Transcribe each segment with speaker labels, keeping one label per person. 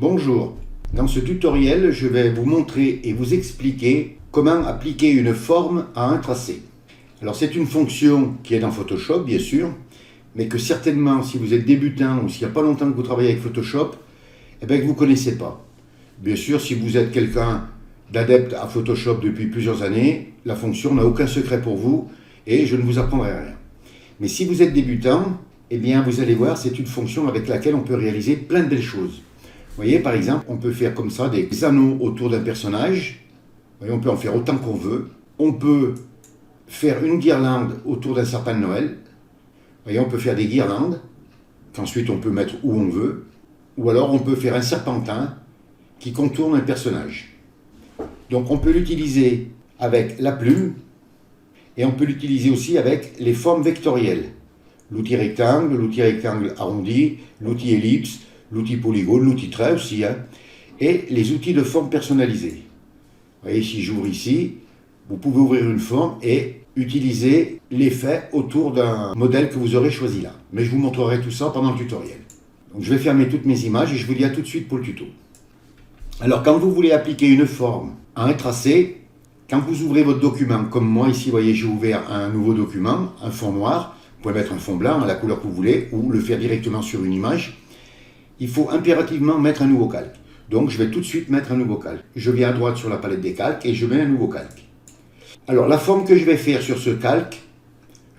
Speaker 1: Bonjour, dans ce tutoriel, je vais vous montrer et vous expliquer comment appliquer une forme à un tracé. Alors c'est une fonction qui est dans Photoshop bien sûr, mais que certainement si vous êtes débutant ou s'il n'y a pas longtemps que vous travaillez avec Photoshop, que vous ne connaissez pas. Bien sûr, si vous êtes quelqu'un d'adepte à Photoshop depuis plusieurs années, la fonction n'a aucun secret pour vous et je ne vous apprendrai rien. Mais si vous êtes débutant, vous allez voir, c'est une fonction avec laquelle on peut réaliser plein de belles choses. Vous voyez, par exemple, on peut faire comme ça des anneaux autour d'un personnage. Vous voyez, on peut en faire autant qu'on veut. On peut faire une guirlande autour d'un sapin de Noël. Vous voyez, on peut faire des guirlandes qu'ensuite on peut mettre où on veut. Ou alors on peut faire un serpentin qui contourne un personnage. Donc on peut l'utiliser avec la plume et on peut l'utiliser aussi avec les formes vectorielles. L'outil rectangle arrondi, l'outil ellipse, l'outil polygone, l'outil trait aussi, et les outils de forme personnalisée. Vous voyez, si j'ouvre ici, vous pouvez ouvrir une forme et utiliser l'effet autour d'un modèle que vous aurez choisi là. Mais je vous montrerai tout ça pendant le tutoriel. Donc je vais fermer toutes mes images et je vous dis à tout de suite pour le tuto. Alors quand vous voulez appliquer une forme à un tracé, quand vous ouvrez votre document, comme moi ici, vous voyez, j'ai ouvert un nouveau document, un fond noir, vous pouvez mettre un fond blanc à la couleur que vous voulez ou le faire directement sur une image. Il faut impérativement mettre un nouveau calque. Donc je vais tout de suite mettre un nouveau calque. Je viens à droite sur la palette des calques et je mets un nouveau calque. Alors la forme que je vais faire sur ce calque,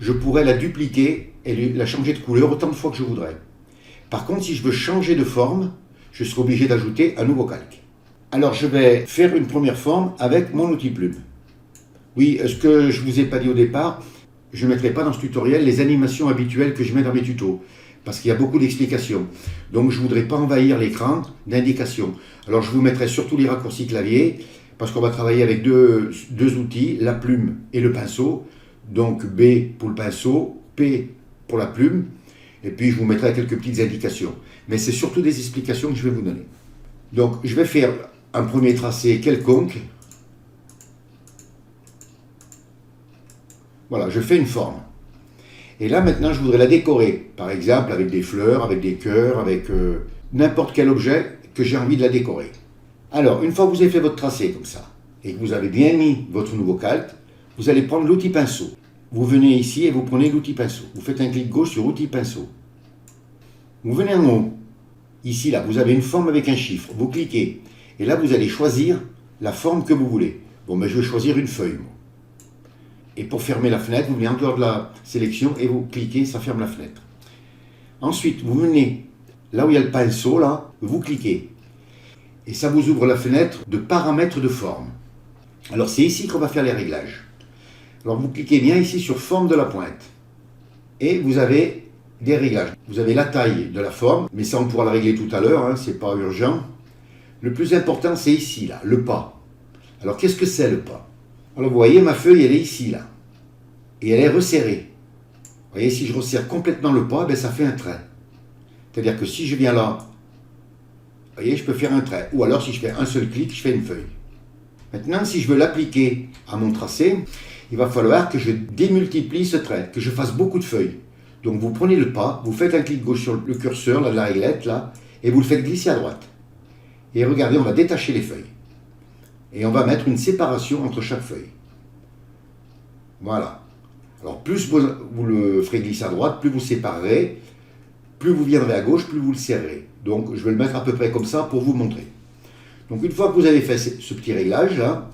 Speaker 1: je pourrais la dupliquer et la changer de couleur autant de fois que je voudrais. Par contre, si je veux changer de forme, je serai obligé d'ajouter un nouveau calque. Alors je vais faire une première forme avec mon outil plume. Oui, ce que je ne vous ai pas dit au départ, je ne mettrai pas dans ce tutoriel les animations habituelles que je mets dans mes tutos, parce qu'il y a beaucoup d'explications. Donc je ne voudrais pas envahir l'écran d'indications. Alors je vous mettrai surtout les raccourcis clavier, parce qu'on va travailler avec deux outils, la plume et le pinceau. Donc B pour le pinceau, P pour la plume, et puis je vous mettrai quelques petites indications. Mais c'est surtout des explications que je vais vous donner. Donc je vais faire un premier tracé quelconque. Voilà, je fais une forme. Et là, maintenant, je voudrais la décorer. Par exemple, avec des fleurs, avec des cœurs, avec n'importe quel objet que j'ai envie de la décorer. Alors, une fois que vous avez fait votre tracé comme ça, et que vous avez bien mis votre nouveau calque, vous allez prendre l'outil pinceau. Vous venez ici et vous prenez l'outil pinceau. Vous faites un clic gauche sur outil pinceau. Vous venez en haut. Ici, là, vous avez une forme avec un chiffre. Vous cliquez. Et là, vous allez choisir la forme que vous voulez. Bon, je vais choisir une feuille, moi. Et pour fermer la fenêtre, vous venez en dehors de la sélection et vous cliquez, ça ferme la fenêtre. Ensuite, vous venez là où il y a le pinceau, là, vous cliquez. Et ça vous ouvre la fenêtre de paramètres de forme. Alors c'est ici qu'on va faire les réglages. Alors vous cliquez bien ici sur forme de la pointe. Et vous avez des réglages. Vous avez la taille de la forme, mais ça on pourra la régler tout à l'heure, c'est pas urgent. Le plus important c'est ici, là, le pas. Alors qu'est-ce que c'est le pas? Alors vous voyez, ma feuille, elle est ici, là. Et elle est resserrée. Vous voyez, si je resserre complètement le pas, ça fait un trait. C'est-à-dire que si je viens là, vous voyez, je peux faire un trait. Ou alors, si je fais un seul clic, je fais une feuille. Maintenant, si je veux l'appliquer à mon tracé, il va falloir que je démultiplie ce trait, que je fasse beaucoup de feuilles. Donc vous prenez le pas, vous faites un clic gauche sur le curseur, là, la réglette, là, et vous le faites glisser à droite. Et regardez, on va détacher les feuilles. Et on va mettre une séparation entre chaque feuille. Voilà. Alors plus vous le ferez glisser à droite, plus vous séparerez, plus vous viendrez à gauche, plus vous le serrerez. Donc je vais le mettre à peu près comme ça pour vous montrer. Donc une fois que vous avez fait ce petit réglage là,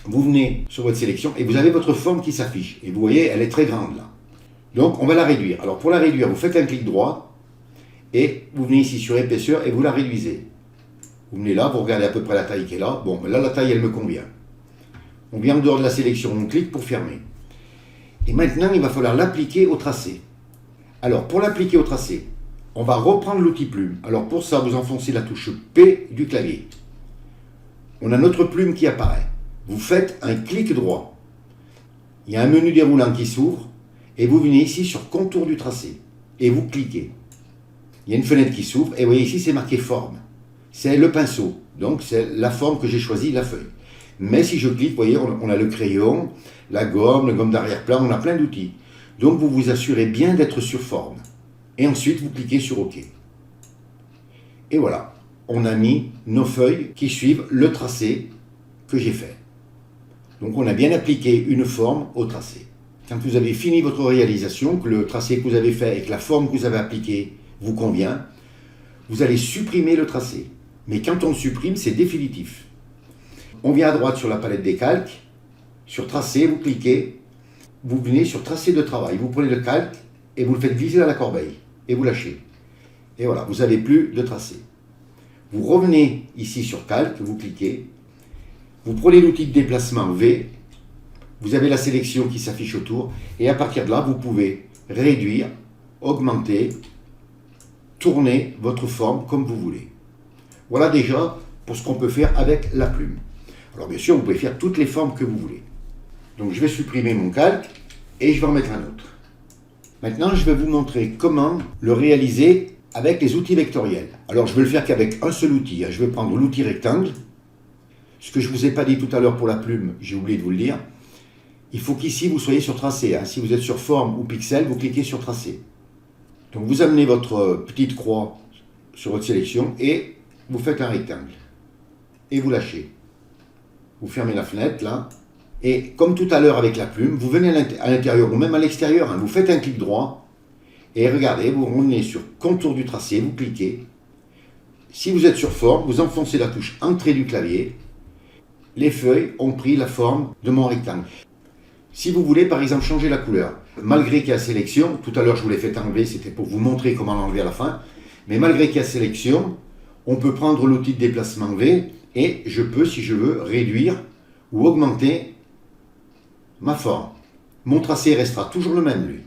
Speaker 1: vous venez sur votre sélection et vous avez votre forme qui s'affiche. Et vous voyez, elle est très grande là. Donc on va la réduire. Alors pour la réduire, vous faites un clic droit et vous venez ici sur épaisseur et vous la réduisez. Vous venez là, vous regardez à peu près la taille qui est là. Bon, là, la taille, elle me convient. On vient en dehors de la sélection, on clique pour fermer. Et maintenant, il va falloir l'appliquer au tracé. Alors, pour l'appliquer au tracé, on va reprendre l'outil plume. Alors, pour ça, vous enfoncez la touche P du clavier. On a notre plume qui apparaît. Vous faites un clic droit. Il y a un menu déroulant qui s'ouvre. Et vous venez ici sur contour du tracé. Et vous cliquez. Il y a une fenêtre qui s'ouvre. Et vous voyez ici, c'est marqué forme. C'est le pinceau, donc c'est la forme que j'ai choisie, la feuille. Mais si je clique, vous voyez, on a le crayon, la gomme d'arrière-plan, on a plein d'outils. Donc vous vous assurez bien d'être sur forme. Et ensuite, vous cliquez sur OK. Et voilà. on a mis nos feuilles qui suivent le tracé que j'ai fait. Donc on a bien appliqué une forme au tracé. Quand vous avez fini votre réalisation, que le tracé que vous avez fait et que la forme que vous avez appliquée vous convient, vous allez supprimer le tracé. Mais quand on le supprime, c'est définitif. On vient à droite sur la palette des calques, sur tracé, vous cliquez, vous venez sur tracé de travail, vous prenez le calque et vous le faites glisser dans la corbeille et vous lâchez. Et voilà, vous n'avez plus de tracé. Vous revenez ici sur calque, vous cliquez, vous prenez l'outil de déplacement V, vous avez la sélection qui s'affiche autour et à partir de là, vous pouvez réduire, augmenter, tourner votre forme comme vous voulez. Voilà déjà pour ce qu'on peut faire avec la plume. Alors bien sûr, vous pouvez faire toutes les formes que vous voulez. Donc je vais supprimer mon calque et je vais en mettre un autre. Maintenant, je vais vous montrer comment le réaliser avec les outils vectoriels. Alors je vais le faire qu'avec un seul outil. Je vais prendre l'outil rectangle. Ce que je ne vous ai pas dit tout à l'heure pour la plume, j'ai oublié de vous le dire. Il faut qu'ici vous soyez sur tracé. Si vous êtes sur forme ou pixel, vous cliquez sur tracé. Donc vous amenez votre petite croix sur votre sélection et vous faites un rectangle. Et vous lâchez. Vous fermez la fenêtre là. Et comme tout à l'heure avec la plume, vous venez à l'intérieur ou même à l'extérieur, vous faites un clic droit et regardez, vous revenez sur contour du tracé, vous cliquez. Si vous êtes sur forme, vous enfoncez la touche entrée du clavier. Les feuilles ont pris la forme de mon rectangle. Si vous voulez par exemple changer la couleur, malgré qu'il y a sélection, tout à l'heure je vous l'ai fait enlever, c'était pour vous montrer comment l'enlever à la fin, mais malgré qu'il y a sélection, on peut prendre l'outil de déplacement V et je peux, si je veux, réduire ou augmenter ma forme. Mon tracé restera toujours le même, lui.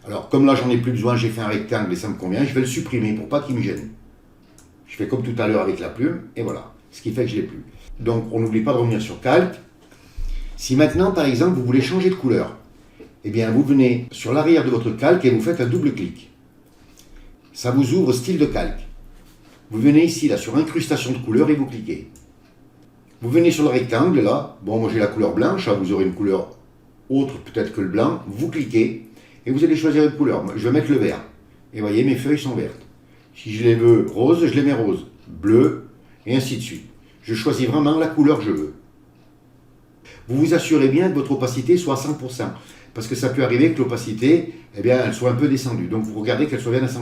Speaker 1: Alors, comme là, j'en ai plus besoin, j'ai fait un rectangle et ça me convient, je vais le supprimer pour pas qu'il me gêne. Je fais comme tout à l'heure avec la plume, et voilà. Ce qui fait que je l'ai plus. Donc, on n'oublie pas de revenir sur calque. Si maintenant, par exemple, vous voulez changer de couleur, eh bien, vous venez sur l'arrière de votre calque et vous faites un double clic. Ça vous ouvre style de calque. Vous venez ici, là, sur incrustation de couleur et vous cliquez. Vous venez sur le rectangle, là, bon, moi j'ai la couleur blanche, vous aurez une couleur autre peut-être que le blanc, vous cliquez, et vous allez choisir une couleur. Moi, je vais mettre le vert, et vous voyez, mes feuilles sont vertes. Si je les veux roses, je les mets roses, bleu, et ainsi de suite. Je choisis vraiment la couleur que je veux. Vous vous assurez bien que votre opacité soit à 100%, parce que ça peut arriver que l'opacité, eh bien, elle soit un peu descendue, donc vous regardez qu'elle soit bien à 100%.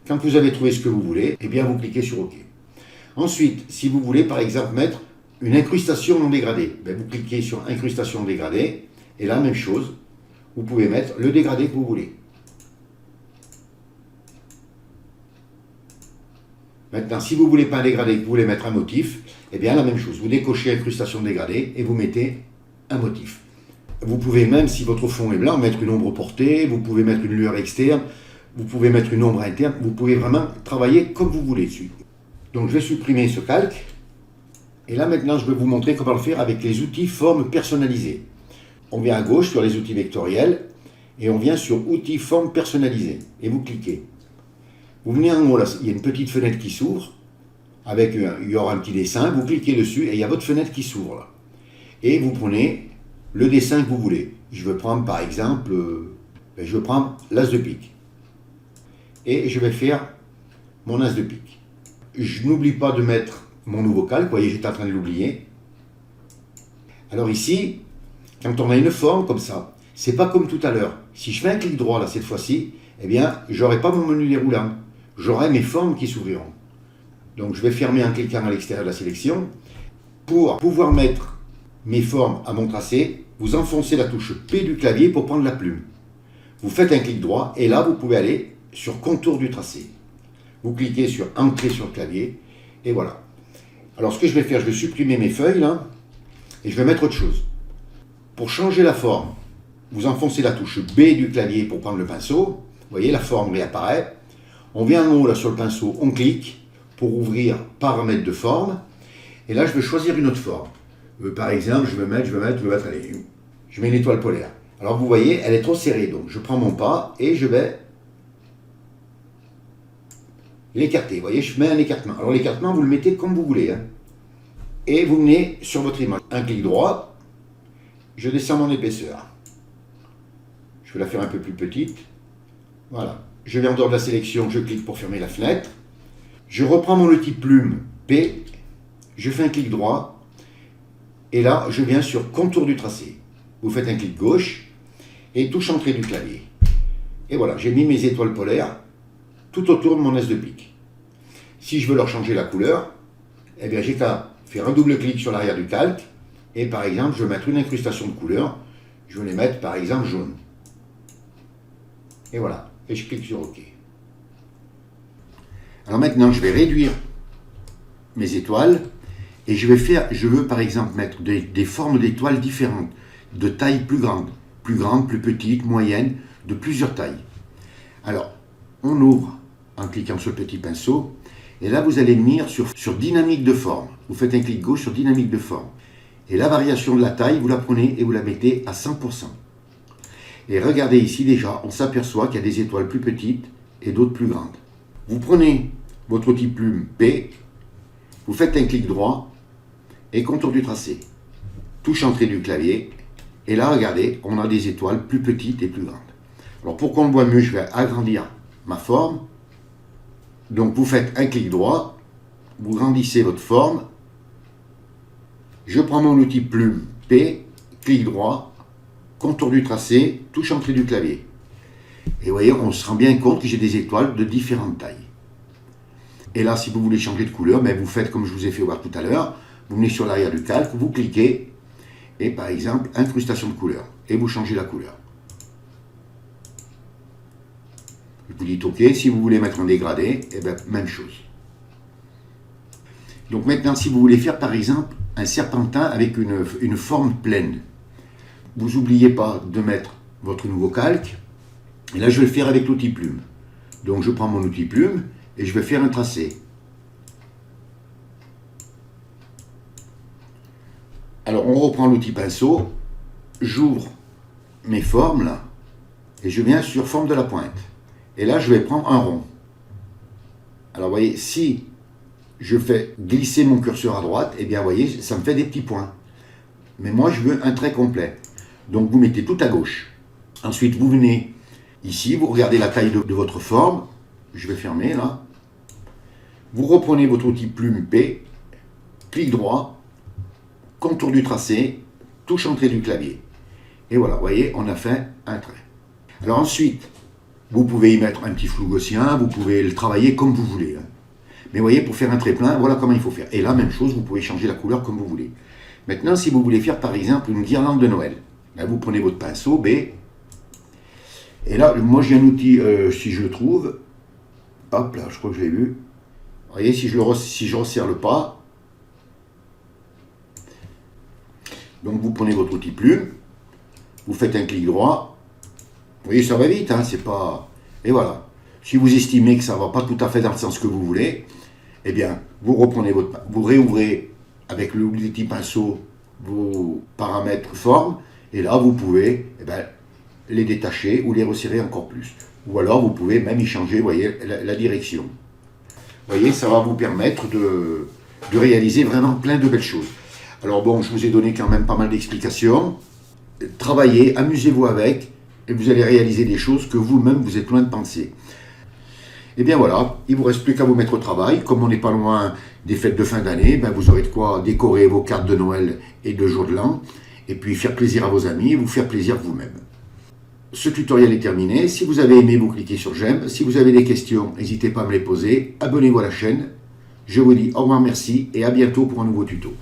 Speaker 1: Quand vous avez trouvé ce que vous voulez, eh bien, vous cliquez sur OK. Ensuite, si vous voulez par exemple mettre une incrustation non dégradée, vous cliquez sur incrustation dégradée et la même chose, vous pouvez mettre le dégradé que vous voulez. Maintenant, si vous ne voulez pas un dégradé, que vous voulez mettre un motif, eh bien la même chose, vous décochez incrustation dégradée et vous mettez un motif. Vous pouvez même, si votre fond est blanc, mettre une ombre portée, vous pouvez mettre une lueur externe, vous pouvez mettre une ombre interne, vous pouvez vraiment travailler comme vous voulez dessus. Donc je vais supprimer ce calque. Et là maintenant je vais vous montrer comment le faire avec les outils formes personnalisées. On vient à gauche sur les outils vectoriels et on vient sur outils formes personnalisées. Et vous cliquez. Vous venez en haut là, il y a une petite fenêtre qui s'ouvre. Il y aura un petit dessin, vous cliquez dessus et il y a votre fenêtre qui s'ouvre là. Et vous prenez le dessin que vous voulez. Je vais prendre par exemple, je vais prendre l'as de pique. Et je vais faire mon as de pique. Je n'oublie pas de mettre mon nouveau calque, vous voyez, j'étais en train de l'oublier. Alors ici, quand on a une forme comme ça, c'est pas comme tout à l'heure. Si je fais un clic droit là cette fois-ci, eh bien, j'aurai pas mon menu déroulant. J'aurai mes formes qui s'ouvriront. Donc je vais fermer en cliquant à l'extérieur de la sélection. Pour pouvoir mettre mes formes à mon tracé, vous enfoncez la touche P du clavier pour prendre la plume. Vous faites un clic droit et là vous pouvez aller sur contour du tracé. Vous cliquez sur Entrée sur le clavier, et voilà. Alors ce que je vais faire, je vais supprimer mes feuilles, là, et je vais mettre autre chose. Pour changer la forme, vous enfoncez la touche B du clavier pour prendre le pinceau. Vous voyez, la forme réapparaît. On vient en haut, là, sur le pinceau, on clique pour ouvrir Paramètres de forme. Et là, je vais choisir une autre forme. Par exemple, je vais mettre, allez, je mets une étoile polaire. Alors vous voyez, elle est trop serrée, donc je prends mon pas et je vais l'écarter. Vous voyez, je mets un écartement. Alors l'écartement, vous le mettez comme vous voulez. Et vous venez sur votre image. Un clic droit, je descends mon épaisseur. Je vais la faire un peu plus petite. Voilà. Je vais en dehors de la sélection, je clique pour fermer la fenêtre. Je reprends mon outil plume P, je fais un clic droit, et là, je viens sur contour du tracé. Vous faites un clic gauche, et touche entrée du clavier. Et voilà, j'ai mis mes étoiles polaires tout autour de mon as de pique. Si je veux leur changer la couleur, eh bien j'ai qu'à faire un double clic sur l'arrière du calque, et par exemple, je vais mettre une incrustation de couleur. Je vais les mettre par exemple jaune. Et voilà, et je clique sur OK. Alors maintenant, je vais réduire mes étoiles, et je veux par exemple mettre des formes d'étoiles différentes, de taille plus grande, plus petite, moyenne, de plusieurs tailles. Alors, on ouvre en cliquant sur le petit pinceau, et là vous allez venir sur dynamique de forme. Vous faites un clic gauche sur dynamique de forme. Et la variation de la taille, vous la prenez et vous la mettez à 100%. Et regardez ici déjà, on s'aperçoit qu'il y a des étoiles plus petites et d'autres plus grandes. Vous prenez votre outil plume P, vous faites un clic droit et contour du tracé. Touche entrée du clavier. Et là, regardez, on a des étoiles plus petites et plus grandes. Alors pour qu'on le voit mieux, je vais agrandir ma forme. Donc vous faites un clic droit, vous grandissez votre forme. Je prends mon outil plume P, clic droit, contour du tracé, touche entrée du clavier. Et vous voyez, on se rend bien compte que j'ai des étoiles de différentes tailles. Et là, si vous voulez changer de couleur, ben vous faites comme je vous ai fait voir tout à l'heure. Vous venez sur l'arrière du calque, vous cliquez, et par exemple, incrustation de couleur. Et vous changez la couleur. Vous dites OK. Si vous voulez mettre un dégradé, et bien, même chose. Donc maintenant, si vous voulez faire par exemple un serpentin avec une forme pleine, vous n'oubliez pas de mettre votre nouveau calque. Et là, je vais le faire avec l'outil plume. Donc je prends mon outil plume et je vais faire un tracé. Alors on reprend l'outil pinceau, j'ouvre mes formes là, et je viens sur forme de la pointe. Et là je vais prendre un rond. Alors vous voyez, si je fais glisser mon curseur à droite, et bien vous voyez, ça me fait des petits points. Mais moi je veux un trait complet. Donc vous mettez tout à gauche. Ensuite vous venez ici, vous regardez la taille de votre forme. Je vais fermer là. Vous reprenez votre outil plume P, clic droit, contour du tracé, touche entrée du clavier. Et voilà, vous voyez, on a fait un trait. Alors ensuite, vous pouvez y mettre un petit flou gaussien, vous pouvez le travailler comme vous voulez. Mais vous voyez, pour faire un trait plein, voilà comment il faut faire. Et là, même chose, vous pouvez changer la couleur comme vous voulez. Maintenant, si vous voulez faire par exemple une guirlande de Noël, là, vous prenez votre pinceau B. Et là, moi j'ai un outil, si je le trouve, hop là, je crois que je l'ai vu. Vous voyez, si je resserre le pas, donc vous prenez votre outil plume, vous faites un clic droit, vous voyez, ça va vite, hein, c'est pas... Et voilà. Si vous estimez que ça ne va pas tout à fait dans le sens que vous voulez, eh bien, vous réouvrez avec l'outil pinceau vos paramètres forme, et là, vous pouvez les détacher ou les resserrer encore plus. Ou alors, vous pouvez même y changer, vous voyez, la direction. Vous voyez, ça va vous permettre de réaliser vraiment plein de belles choses. Alors bon, je vous ai donné quand même pas mal d'explications. Travaillez, amusez-vous avec, et vous allez réaliser des choses que vous-même, vous êtes loin de penser. Et bien voilà, il ne vous reste plus qu'à vous mettre au travail. Comme on n'est pas loin des fêtes de fin d'année, vous aurez de quoi décorer vos cartes de Noël et de jour de l'an, et puis faire plaisir à vos amis et vous faire plaisir vous-même. Ce tutoriel est terminé. Si vous avez aimé, vous cliquez sur j'aime. Si vous avez des questions, n'hésitez pas à me les poser. Abonnez-vous à la chaîne. Je vous dis au revoir, merci et à bientôt pour un nouveau tuto.